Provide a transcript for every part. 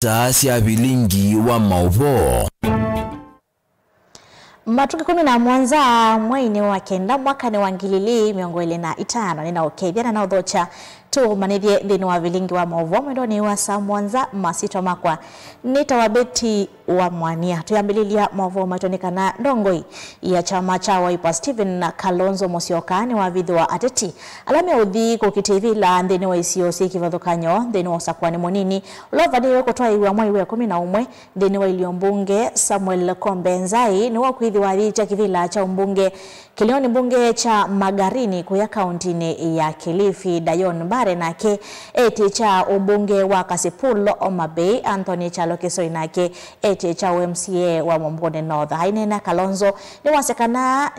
Taasi ya vilingi wa mauvo. Matuki 10 Mwanza mwaini wa kenda mwaka ni wangilili miongo 25 nina okebia na naudhocha tu manithie dhini wa vilingi wa mauvo mwendo ni wa saa Mwanza masito makwa nita wabeti wa mwania tuyambililia mauvo matonikana ndongoi ya chama cha Wiper Stephen Kalonzo Musyoka ni wa vidhi wa ateti alame udhi kukitivi la dhini wa isiosi kivadhukanyo dhini wa usakwani monini ulova niwe kutoa iwa mwaiwe 11 dhini wa iliombunge Samuel Kombenzai ni wa kuidhi wa dhicha kivila cha umbunge Kilioni mbunge cha Magarini kuya kauntini ya Kilifi Dayon Bare nake eti cha umbunge wa Kasipulo Omabay Anthony Chalokeso inake eti cha UMCA wa Mombone North hainena Kalonzo ni wasekana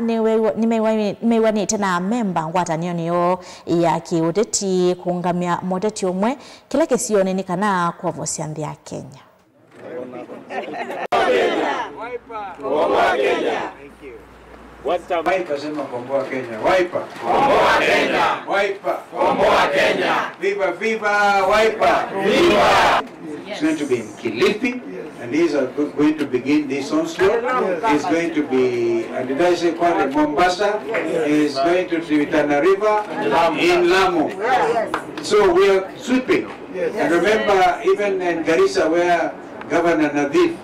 nimewani tena memba ngwata niyo ya kiuteti kuungamia modeti umwe kila kesione ni kana kwa vosiandhi ya Kenya. Wiper sema komboa Kenya. Wiper komboa Kenya. Wiper komboa Kenya. Viva viva Wiper. Viva. It's going to be in Kilifi, and these are going to begin this onslaught. It's going to be, and did I say Kwale, Mombasa? Is going to be Tana River in Lamu. So we are sweeping. And remember, even in Garissa, where Governor Nadif,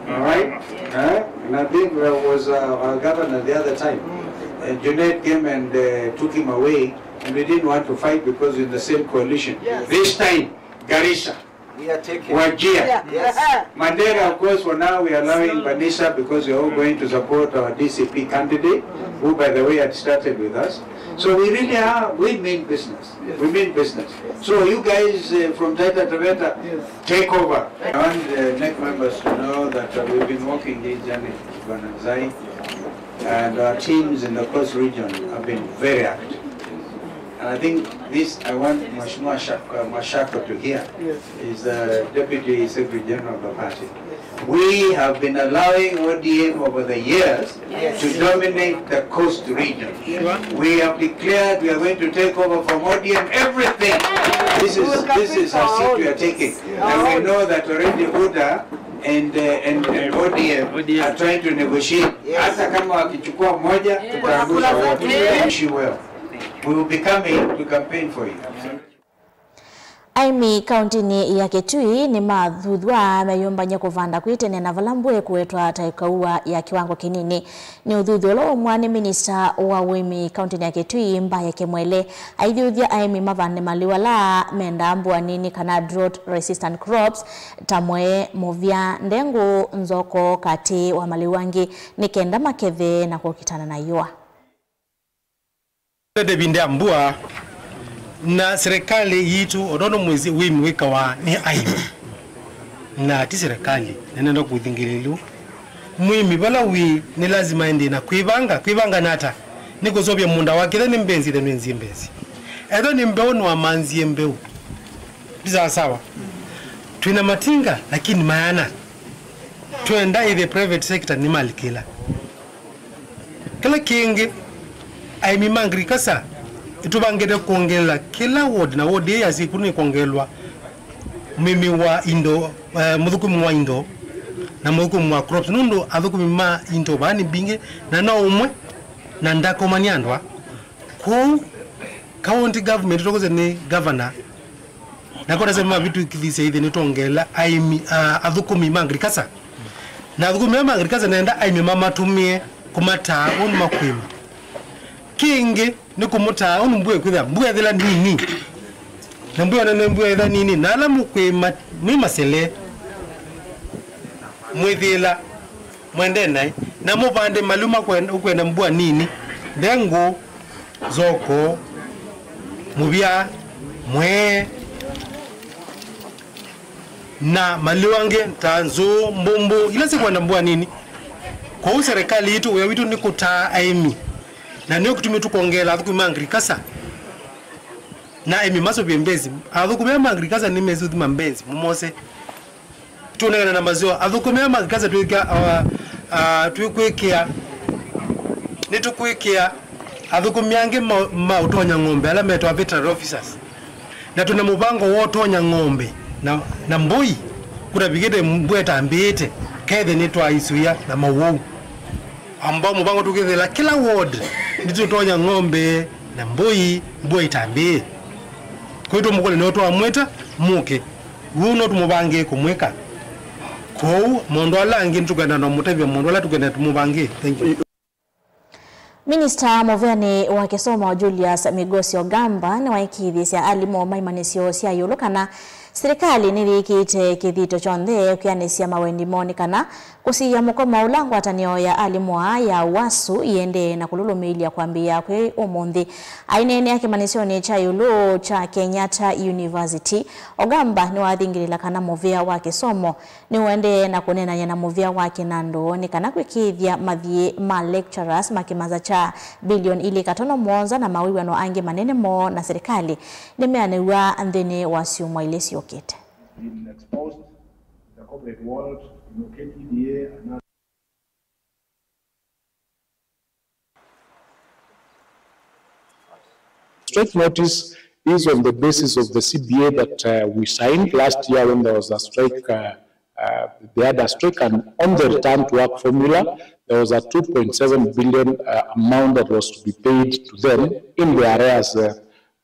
all right? Nadif was our governor the other time. And Junaid came and took him away, and we didn't want to fight because we're in the same coalition. This time, Garissa, Wajir, Mandela, of course, for now we are allowing Vanessa because we are all going to support our DCP candidate, who, by the way, had started with us. So we really are, we mean business. We mean business. So you guys from Taita Taveta, take over. I want NEC members to know that we've been working this journey to Bananzai, and our teams in the coast region have been very active. And I think this, I want Mashako to hear, is the Deputy Secretary General of the party. We have been allowing ODM over the years to dominate the coast region. We have declared we are going to take over from ODM everything. This is our seat we are taking. And we know that already Uda and ODM are trying to negotiate. Hata kama wakichukua moja, tutaangusha wote. Wish you well. We will be coming to campaign for you. Aimi kauntini ya Kitui ni mathudhwa meyombanya kuvanda kwitene na valambwe kuetwa taikaua ya kiwango kinini ni uthudhwa lo mwane minister wa wimi kauntini ya Kitui Mbaye Kemwele aithuthia aimi mavane maliwala menda mbua nini kana drought resistant crops tamwe movia ndengu nzoko kati wa maliwangi nikenda makethe na kukitana na yua Debinde mbua na serikali yitu odono mwezi wimi wika wa ni aibu na ti serikali nenda kuthingililu mwimi bala wi ni lazima ende na kuivanga nata niko zobya munda wake ni mbenzi de mbenzi mbezi edo ni mbeo no amanzi mbeu biza sawa tuna matinga lakini maana tuenda ile private sector ni malikila kila kingi ai mimangri kasa itubangede kuongela kila ward na ward ya sikuni kuongelwa mimi wa indo mudhukumu wa indo na mudhukumu wa crops nundo adhukumima indo bani binge na umwe na ndako manyandwa ku county government tokoze ni governor na kota sema vitu kivise hivi nitongela aimi adhukumima agrikasa na adhukumima agrikasa naenda aimi mama tumie kumata on makwima kingi nikumuta unumbuye kwitha mbuye thela nini na mbuye na mbuye thela nini na ala mukwima ni masele mwithila mwende nai na mupande maluma kwenda mbua nini ndengu zoko mubia mwe na maliwange tanzo mbombo ila sikwenda mbua nini kwa serikali yetu ya witu nikuta aimi na niyo kutumia tukongela adhukumima agrikasa na emi maso biembezi adhukumima agrikasa ni mezuthi mambenzi mumose tunengana na maziwa adhukumima agrikasa tuikwekea nitukwekea adhukumiange utonya ng'ombe ala metwa veterinary officers na tuna mubango wotonya ng'ombe na mbui kuna bigede mbweta mbete kede nitwa isuya na mawou ambao mubango tukithela kila ward nditutonya ng'ombe na mboi tambe kwito mukole noto amweta muke uno tumubange kumweka ko mondo alangi ntugenda no mutebya mondo ala tugenda tumubange. Thank you. Minister Moveni wa Kisomo Julius Migosi Ogamba ni waikithisia alimo maimanisio cia yulu kana serikali nirikite kithito chonde ukianisia mawendi moni kana kusiya mukoma ulango atanio ya alimo ya wasu iende na kululumilia kwambia kwe umundi ainene yake manisio cha yulu cha Kenyatta University. Ogamba ni wathingirila kana movia wa Kisomo ni uende na kunena yana movia wa Kinando ni kana kwikithia mathie ma lecturers makimaza cha bilioni ili katono mwonza na mawiwano ange manene mo na serikali nimeanewa andhene wasiumwa ile siokete. Strike notice is on the basis of the CBA that we signed last year when there was a strike. They had a strike, and on the return to work formula, there was a 2.7 billion amount that was to be paid to them in the arrears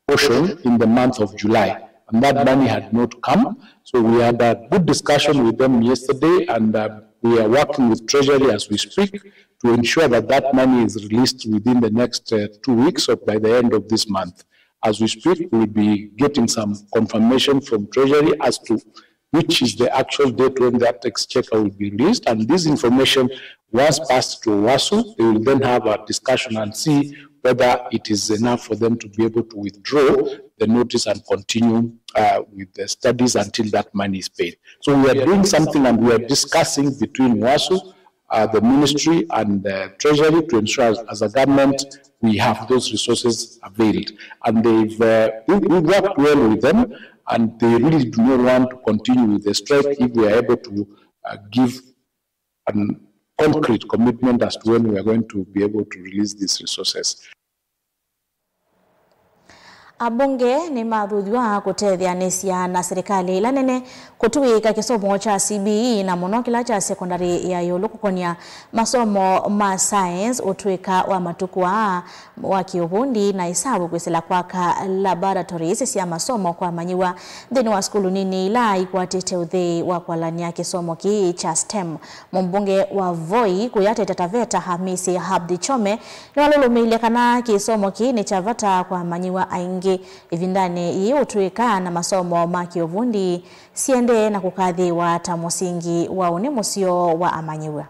portion in the month of July. And that money had not come. So we had a good discussion with them yesterday, and we are working with Treasury as we speak to ensure that that money is released within the next 2 weeks or by the end of this month. As we speak, we'll be getting some confirmation from Treasury as to which is the actual date when that exchequer will be released. And this information was passed to WASU. They will then have a discussion and see whether it is enough for them to be able to withdraw the notice and continue with the studies until that money is paid. So we are doing something, and we are discussing between WASU, the ministry and the Treasury to ensure as a government we have those resources availed. And we've worked well with them, and they really do not want to continue with the strike if we are able to give a concrete commitment as to when we are going to be able to release these resources. Abunge ni mathuthiwa kutethia nesia na serikali ila nene kutuika kisomo cha CBE na muno kila cha sekondari ya yulu kukonia masomo ma science utuika wa matuku wa kiufundi na isabu kwisila kwaka laboratories cia masomo kwa manyiwa thini wa skulu nini ila ikwatite uthi wa kwalania kisomo ki cha STEM. Mbunge wa Voi kuyate Tataveta Hamisi Habdi Chome ni walulumilia kana kisomo ki ni chavata kwa manyiwa aingi ivindane hii utuika na masomo ma kiufundi siende na kukadhi wa tamusingi wa unemusio wa amanyiwa.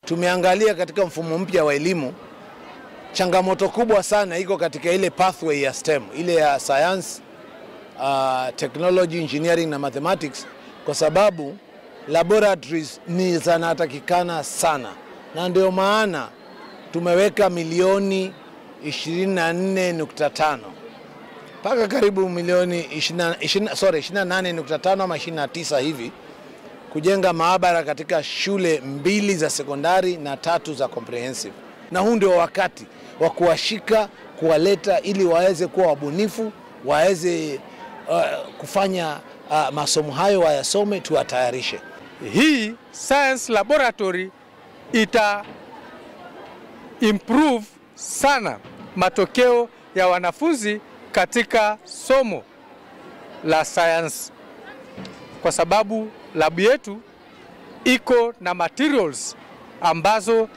Tumeangalia katika mfumo mpya wa elimu, changamoto kubwa sana iko katika ile pathway ya STEM, ile ya science, technology, engineering na mathematics, kwa sababu laboratories ni zanatakikana sana, na ndio maana tumeweka milioni 24.5 mpaka karibu milioni 28.5 ama 29 hivi kujenga maabara katika shule 2 za sekondari na 3 za comprehensive. Na huu ndio wakati wa kuwashika, kuwaleta ili waweze kuwa wabunifu, waweze kufanya masomo hayo wayasome, tuwatayarishe. Hii science laboratory ita improve sana matokeo ya wanafunzi katika somo la science, kwa sababu labu yetu iko na materials ambazo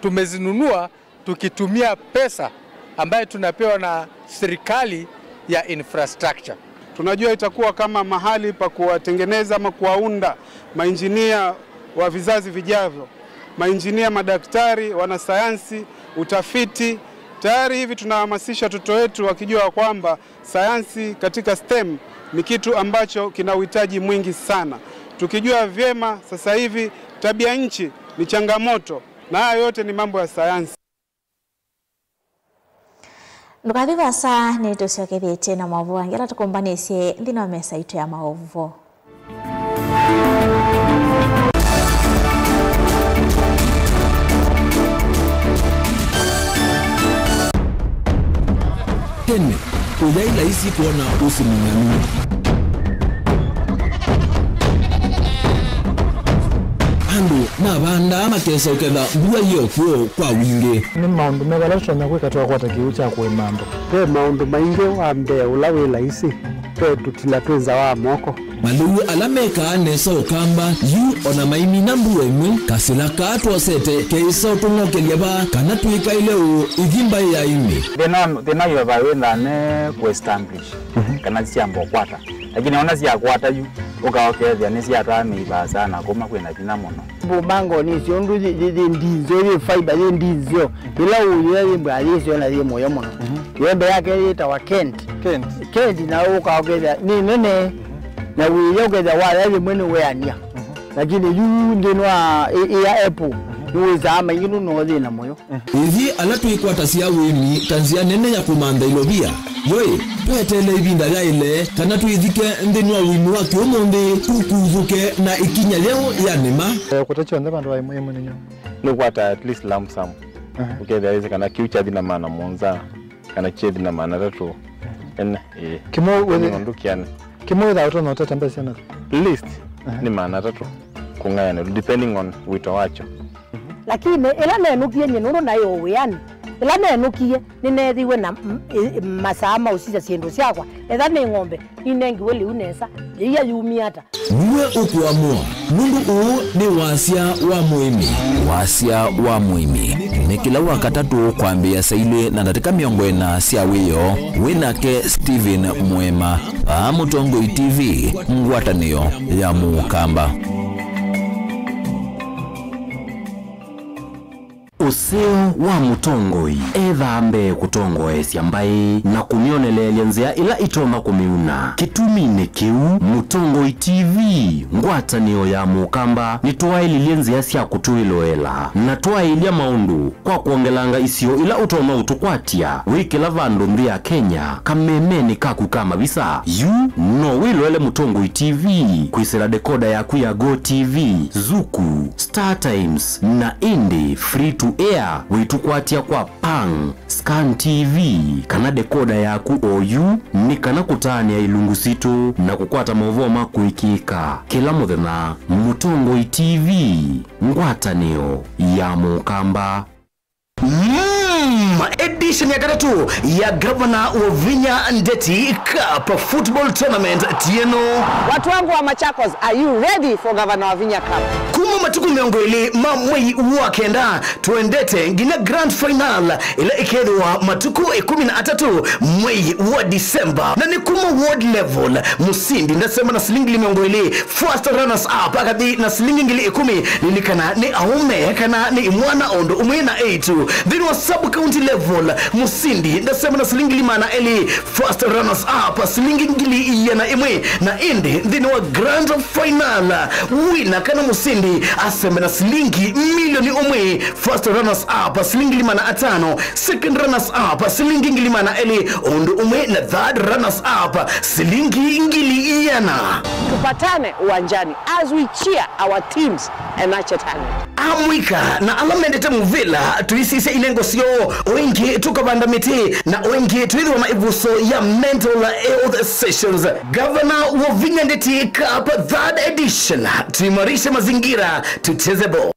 tumezinunua tukitumia pesa ambayo tunapewa na serikali ya infrastructure. Tunajua itakuwa kama mahali pa kuwatengeneza ama kuwaunda mainjinia wa vizazi vijavyo, mainjinia, madaktari, wanasayansi, utafiti. Tayari hivi tunahamasisha watoto wetu wakijua kwamba sayansi katika STEM ni kitu ambacho kina uhitaji mwingi sana. Tukijua vyema sasa hivi tabia nchi ni changamoto, na haya yote ni mambo ya sayansi. Nukathiva saa ni tusiokethete na maovu angela tukumbanisye ndino mesa itu ya maovu. ujaila isi kuona usimung'anu. Andu na banda makesa uketha mbua hiyo kuo kwa wingi. Ni maundu megalesho na kweka kwa takiucha kwa imando. Pe maundu maingi wa mbea ulawila isi. Pe tutila twenza wa moko. Maluwe alameka nesa ukamba yu ona maimi na mbua ime kasila kaatu wasete keisa utungo keliaba kana tuika ileo igimba ya ime. Thina yuwa wenda ne ku-establish kana siya mbokwata. Lakini ona siya kwata yu ukaokethia ni siya tamiiba sana kuma kwena kina mono. Bumango ni siondu di ndizo di fiber di ndizo. Ila uye di mbali siona di moyo mono. Yembe yake ita wa Kent na ukaokethia ni nene na uye ukethia wala di mwene weania. Lakini yu ndinwa ya Apple nuweza ama yinu nozi na moyo. Ithi alatu ikwata siya wimi tanzia nene ya kumanda ilobia. Yoe, tuetele ibinda ya ile kana tuithike ndinwa wimi wa kiomonde tukuzuke na ikinya leo ya nema. Kutacho ndema ndo wa muhimu ninyo. Nukwata at least lump sum. Ukethia hizi kana kiucha dhina maana monza kana chie dhina maana tatu. Kimo witha uto na utata mbesi yana? List ni maana tatu kungayana depending on wito wacho. Lakini ila nenukie nyenuru na yo yani ila nenukie ninethiwe na masama usija siendo syakwa etha ni ng'ombe inengi weli unesa iya yumiata niwe ukuamua mundu uu ni wasia wa muimi. Wasia wa muimi ni kila wakatatu kwambia saile na ndatika miongo ena sia wiyo winake Steven Mwema Mutongoi TV ngwatanio ya Mukamba. Useo wa Mutongoi ethambe kutongoesya mbai na kumionelelya nzia ila itoma kumiuna kitumine kiu. Mutongoi TV ngwatanio ya Mukamba ni twaililie nzia sya kutuiloela na twailia maundu kwa kuongelanga isio ila utoma utukwatia wikila vandu mbi ya Kenya kamemeni kaku kama visa yu no wiloele Mutongoi TV kuisela dekoda yaku ya Go TV, Zuku, Star Times na Indie Free to Air witukwatia kwa Pang, Scan TV kana dekoda yaku OU ni kana kutania ilungu situ na kukwata movoma kuikika kila muthenya. Mutongoi TV ngwatanio ya Mukamba. Edition ya gatatu ya Governor Wavinya Ndeti Cup Football Tournament Tieno. Watu wangu wa Machakos, are you ready for Governor Wavinya Cup? Kuma matuku miongoli mamwei wakenda tuendete ngina grand final ila ikedwa matuku 13 mwei wa Disemba na ni kuma world level. Musindi ndasema na silingi miongoli first runners up akadi na silingi ngili 10 nilikana ni aume kana ni mwana ondo umwena 8 then was sub county level. Musindi ndasema na silingi limana eli first runners up silingi ngili yana imwe na indi then wa grand final winner kana Musindi asema na silingi milioni umwe. First runners up silingi limana 5, second runners up silingi ngili mana eli ondo umwe na third runners up silingi ngili yana. Tupatane uwanjani as we cheer our teams and nurture talent. Amwika na alamendete muvila tuisise inengo sio wengi tukabanda miti na wengi tuidhwa na ibuso ya mental health sessions. Governor Wavinya Ndeti Cup 3rd edition, tuimarishe mazingira tucheze bo.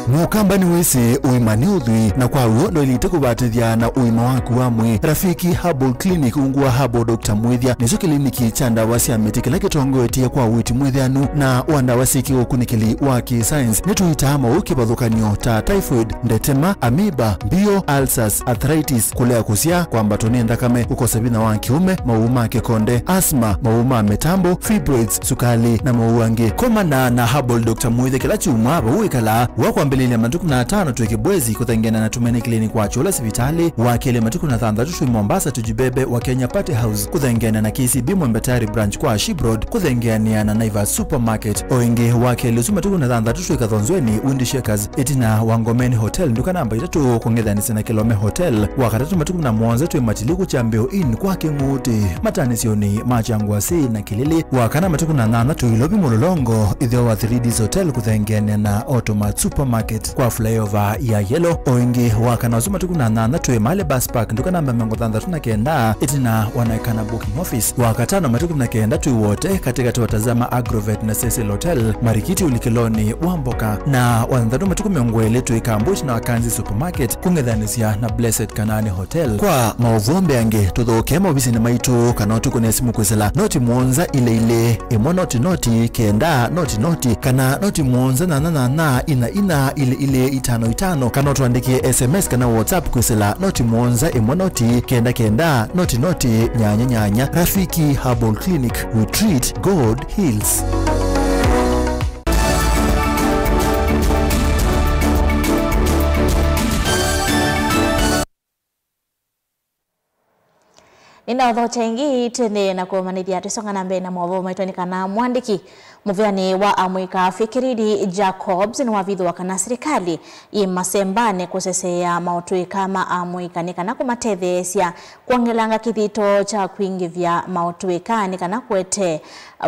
Mukamba ni wese uimani udhui na kwa uo ndo ilite kubatithia na uima waku wa mwe. Rafiki Herbal Clinic ungua Herbal Dr. Mwithia nizo kiliniki chanda wasi ameti kila kitongo etia kwa witi mwithianu na wanda wasiki ukunikili waki science netu itama uki bathukanio ta typhoid, ndetema, amoeba, bio, ulcers, arthritis, kulea kusia kwa mbatoni ndakame, ukosabina wa kiume, mauma kekonde, asma, mauma metambo, fibroids, sukali na mauange. Komana na Herbal Dr. Mwithia kila chuma uikala wako mbelini ya matuku na 5 tuweke bwezi kutengena na tumeni klinik wa chola sivitali wakele matuku na 3 tushwi Mombasa tujibebe wa Kenya Party House kutengena na KCB Mwembetari branch kwa Shibrod kutengena na Naivas Supermarket oinge wakele matuku na 3 tushwi Kathonzweni Windy Shakers etina Wangomeni Hotel nduka namba 3 kongedhanisi na Kilome Hotel wakatatu matuku na 1 tuwe matiliku chambeo in kwa Kinguti matanisioni Machangwasi na Kilili wakana matuku na 8 tuilobi Mulolongo idhio wa 3Ds Hotel kutengena na Automat Supermarket Supermarket kwa flyover ya Yellow oingi wakanazo matuku na nana tuwe male bus park nduka namba 39 itina wanaekana booking office wakatano matuku na kenda tuwe wote katika tuwatazama Agrovet na Cecil Hotel Marikiti Ulikiloni Wamboka na wanadhanu matuku miongwele tuwe Kambuch na Wakanzi Supermarket kungedhanisia na Blessed Kanani Hotel kwa mauvombe ange tuthoke mawisi na maitu kanotu kune simu kwezela noti muonza ile imo noti kenda noti kana noti muonza na ina ile 55 kana tuandikie SMS kana WhatsApp kwezela noti muonza imo noti kenda noti nyanya Rafiki Herbal Clinic, we treat, God heals. Ninaodhocha ingi tene na kumanithia tusonga na mbele na mwovo maitoni kana mwandiki muvyani wa amwika Fikiridi Jacobs ni wavidhu wa kana serikali imasembane kusesea mautui kama amwika ni kana kumatethesia kuangelanga kithito cha kuingi vya mautui kani kana kuete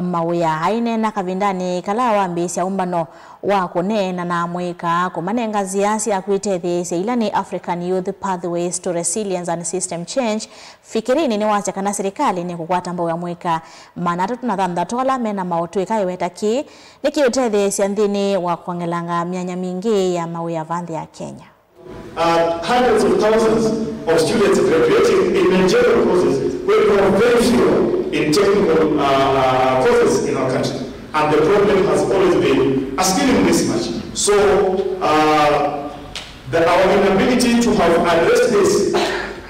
mawia haine na kavindani kala wambisia umbano wa kunena na amwika kumanenga ziasi ya kuitethesia ilani African Youth Pathways to Resilience and System Change. Fikirini ni wacha kana serikali ni kukwata mbo ya mwika manatu tunadhanda tola mena mautui kayo wetaki nikiutethesia nthini wa kuangelanga mianya mingi ya mawia vandhi ya Kenya. Hundreds of thousands of students graduating in managerial courses where we have very few in technical courses in our country. And the problem has always been a skilling mismatch. So our inability to have addressed this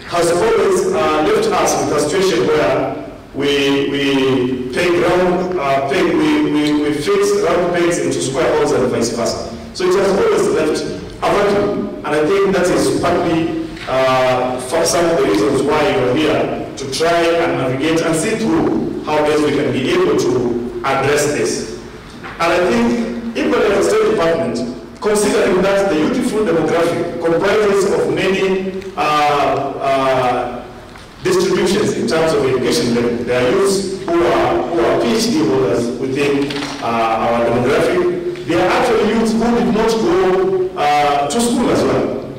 has always left us with a situation where we fix round pegs into square holes and vice versa. So it has always left a vacuum. And I think that is partly for some of the reasons why you're here to try and navigate and see through how best we can be able to address this. And I think even as a State Department, considering that the youthful demographic comprises of many distributions in terms of education level, there are youths who are PhD holders within our demographic. There are actually youths who did not go to school as well,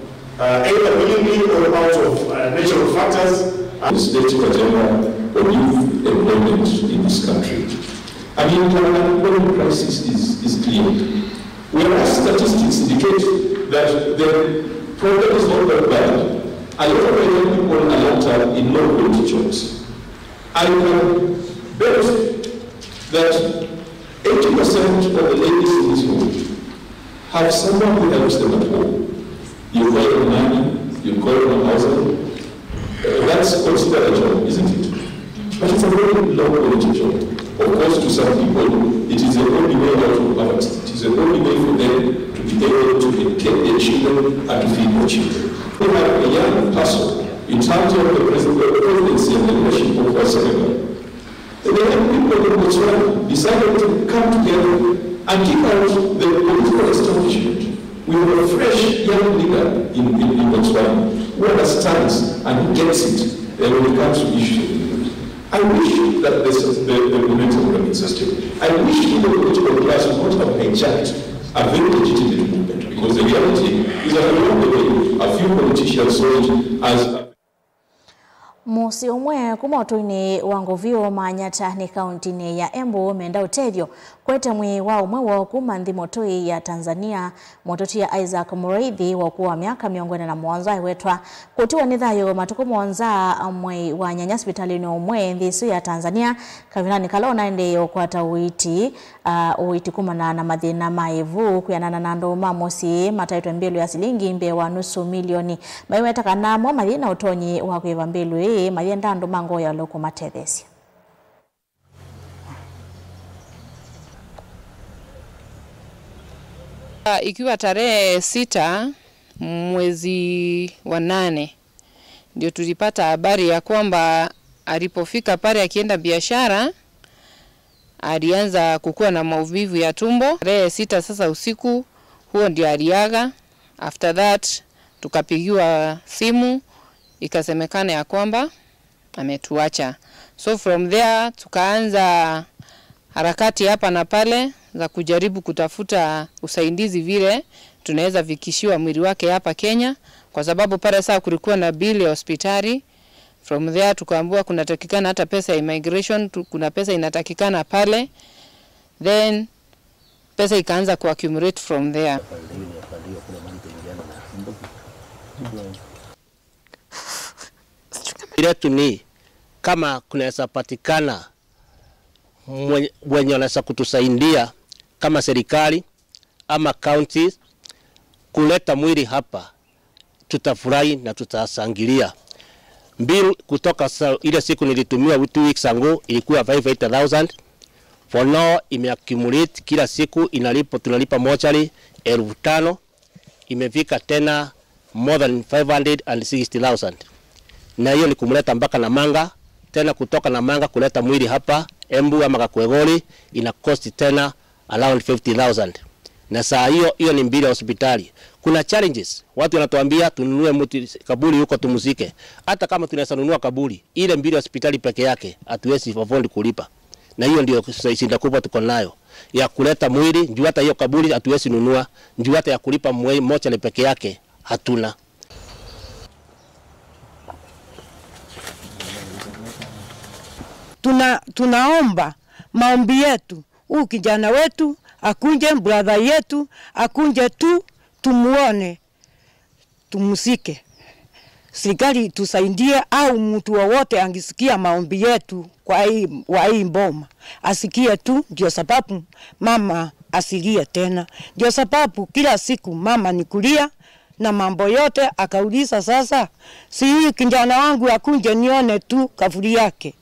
either willingly or out of natural factors. The stated agenda of youth employment in this country. I mean, the unemployment crisis is clear. Whereas statistics indicate that the problem is not that bad, a lot of young people are locked up in low-quality jobs. I can bet that 80% of the ladies in this room have someone who helps them at home. You call them nanny, you call them a household. That's considered a job, isn't it? But it's a very low-quality job. Of course, to some people, it is the only way out of poverty. It is the only way for them to be able to educate their children and to feed their children. We have a young person in terms of the presidency and the leadership of our Senegal. The young people in Botswana decided to come together and kick out the political establishment. We have a fresh young leader in Botswana who understands and who gets it when it comes to issues. I wish that the momentum would have been sustained. I wish the political class would not have hijacked a very legitimate movement, because the reality is that along the way, a few politicians saw it as Musi umwe kumotuini wanguvio manyata ni kauntini ya Embu menda utevyo kwete mwi wa umwe wa kumanthi motoi ya Tanzania mototi ya Isaac Mureithi wa kuwa miaka miongoni na mwanza wetwa kutiwa nithayo matuku mwanza mwe wa nyanya hospitalini umwe thisu ya Tanzania kavinani kalona ndeyo kwata uiti kumana na mathina maivu kuyanana na ndoma mosi mataitwe mbelu ya silingi mbe wa nusu milioni maiweta kana mo mathina utonyi wa kuiva mbelu mayenda ndo mango ya loko matethesia. Ikiwa tarehe 6 mwezi wa 8 ndio tulipata habari ya kwamba alipofika pale akienda biashara alianza kukua na maumivu ya tumbo. Tarehe 6 sasa usiku huo ndio aliaga. After that tukapigiwa simu ikasemekana ya kwamba ametuacha. So from there tukaanza harakati hapa na pale za kujaribu kutafuta usaidizi vile tunaweza vikishiwa mwili wake hapa Kenya, kwa sababu pale saa kulikuwa na bili ya hospitali. From there tukaambiwa kunatakikana hata pesa ya immigration, kuna pesa inatakikana pale, then pesa ikaanza kuaccumulate from there. Letu ni kama kunaweza patikana wenye wanaweza kutusaidia kama serikali ama counties kuleta mwili hapa, tutafurahi na tutasangilia. Bill kutoka ile siku nilitumia 2 weeks ago ilikuwa 580,000. For now imeaccumulate, kila siku tunalipa mochari 5,000, imefika tena more than 560,000. Na hiyo ni kumleta mpaka Namanga, tena kutoka Namanga kuleta mwili hapa Embu ama Kakwegori ina cost tena around 50,000. Na saa hiyo ni mbili ya hospitali. Kuna challenges. Watu wanatuambia tununue kaburi huko tumuzike. Hata kama tunaweza nunua kaburi, ile mbili ya hospitali peke yake hatuwezi afford kulipa. Na hiyo ndio shida kubwa tuko nayo. Ya kuleta mwili, njoo hata hiyo kaburi hatuwezi nunua, njoo hata ya kulipa mochari peke yake hatuna. Tunaomba maombi yetu, huyu kijana wetu akunje, brother yetu akunje tu, tumuone, tumusike. Serikali tusaidie, au mtu wowote angisikia maombi yetu kwa hii mboma asikie tu, ndio sababu mama asilie tena. Ndio sababu kila siku mama nikulia na mambo yote, akauliza sasa si kijana wangu akunje nione tu kafuri yake.